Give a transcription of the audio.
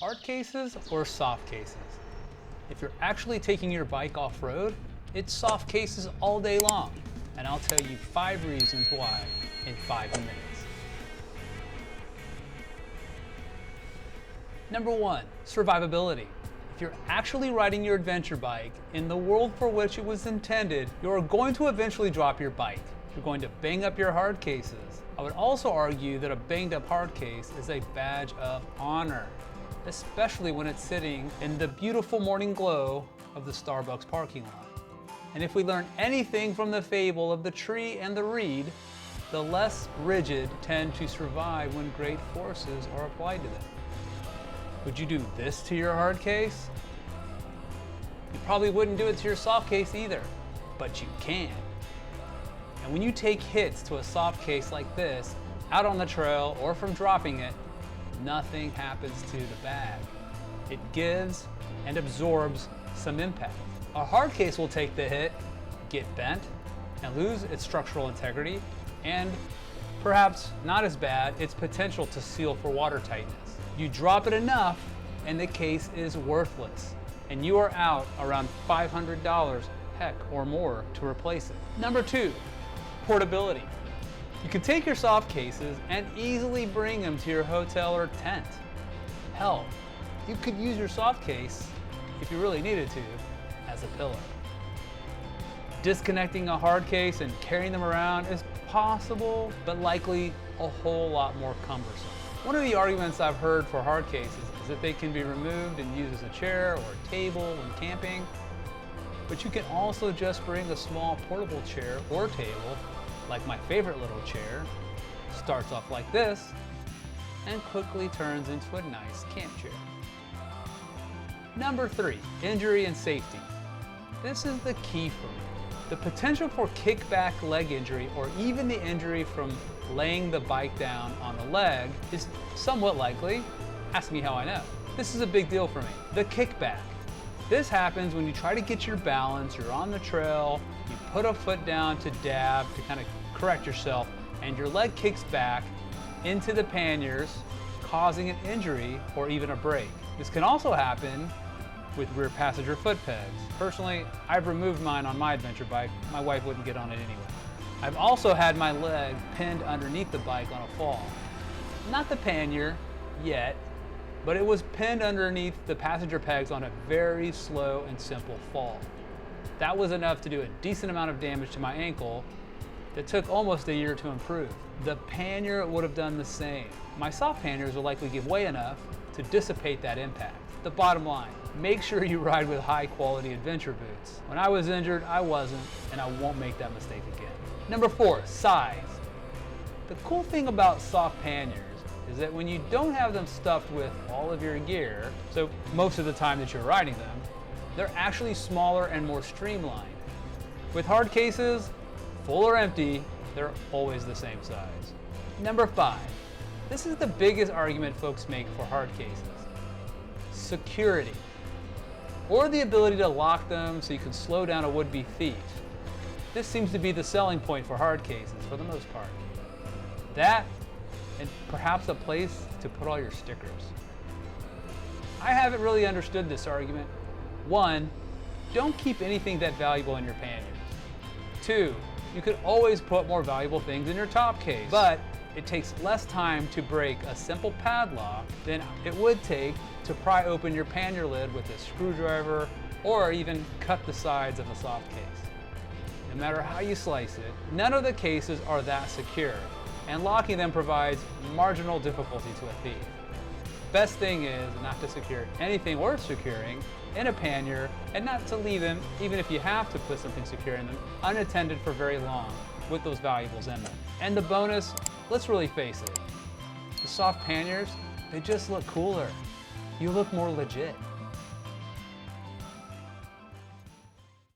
hard cases or soft cases? If you're actually taking your bike off-road, it's soft cases all day long, and I'll tell you 5 reasons why in 5 minutes. Number 1, survivability. If you're actually riding your adventure bike in the world for which it was intended, you're going to eventually drop your bike. You're going to bang up your hard cases. I would also argue that a banged up hard case is a badge of honor, especially when it's sitting in the beautiful morning glow of the Starbucks parking lot. And if we learn anything from the fable of the tree and the reed, the less rigid tend to survive when great forces are applied to them. Would you do this to your hard case? You probably wouldn't do it to your soft case either, but you can. And when you take hits to a soft case like this, out on the trail or from dropping it, nothing happens to the bag. It gives and absorbs some impact. A hard case will take the hit, get bent, and lose its structural integrity, and perhaps not as bad, its potential to seal for water tightness. You drop it enough and the case is worthless, and you are out around $500, heck, or more to replace it. Number 2, portability. You can take your soft cases and easily bring them to your hotel or tent. Hell, you could use your soft case, if you really needed to, as a pillow. Disconnecting a hard case and carrying them around is possible, but likely a whole lot more cumbersome. One of the arguments I've heard for hard cases is that they can be removed and used as a chair or a table when camping, but you can also just bring a small portable chair or table, like my favorite little chair, starts off like this, and quickly turns into a nice camp chair. Number 3, injury and safety. This is the key for me. The potential for kickback leg injury or even the injury from laying the bike down on the leg is somewhat likely. Ask me how I know. This is a big deal for me. The kickback. This happens when you try to get your balance, you're on the trail, you put a foot down to dab to kind of correct yourself, and your leg kicks back into the panniers, causing an injury or even a break. This can also happen with rear passenger foot pegs. Personally, I've removed mine on my adventure bike. My wife wouldn't get on it anyway. I've also had my leg pinned underneath the bike on a fall. Not the pannier yet, but it was pinned underneath the passenger pegs on a very slow and simple fall. That was enough to do a decent amount of damage to my ankle that took almost a year to improve. The pannier would have done the same. My soft panniers will likely give way enough to dissipate that impact. The bottom line, make sure you ride with high quality adventure boots. When I was injured, I wasn't, and I won't make that mistake again. Number 4, size. The cool thing about soft panniers is that when you don't have them stuffed with all of your gear, so most of the time that you're riding them, they're actually smaller and more streamlined. With hard cases, full or empty, they're always the same size. Number 5, this is the biggest argument folks make for hard cases. Security, or the ability to lock them so you can slow down a would-be thief. This seems to be the selling point for hard cases for the most part. That, and perhaps a place to put all your stickers. I haven't really understood this argument. 1, don't keep anything that valuable in your panniers. 2, you could always put more valuable things in your top case, but it takes less time to break a simple padlock than it would take to pry open your pannier lid with a screwdriver or even cut the sides of a soft case. No matter how you slice it, none of the cases are that secure, and locking them provides marginal difficulty to a thief. Best thing is not to secure anything worth securing in a pannier, and not to leave them, even if you have to put something secure in them, unattended for very long with those valuables in them. And the bonus, let's really face it, the soft panniers, they just look cooler. You look more legit.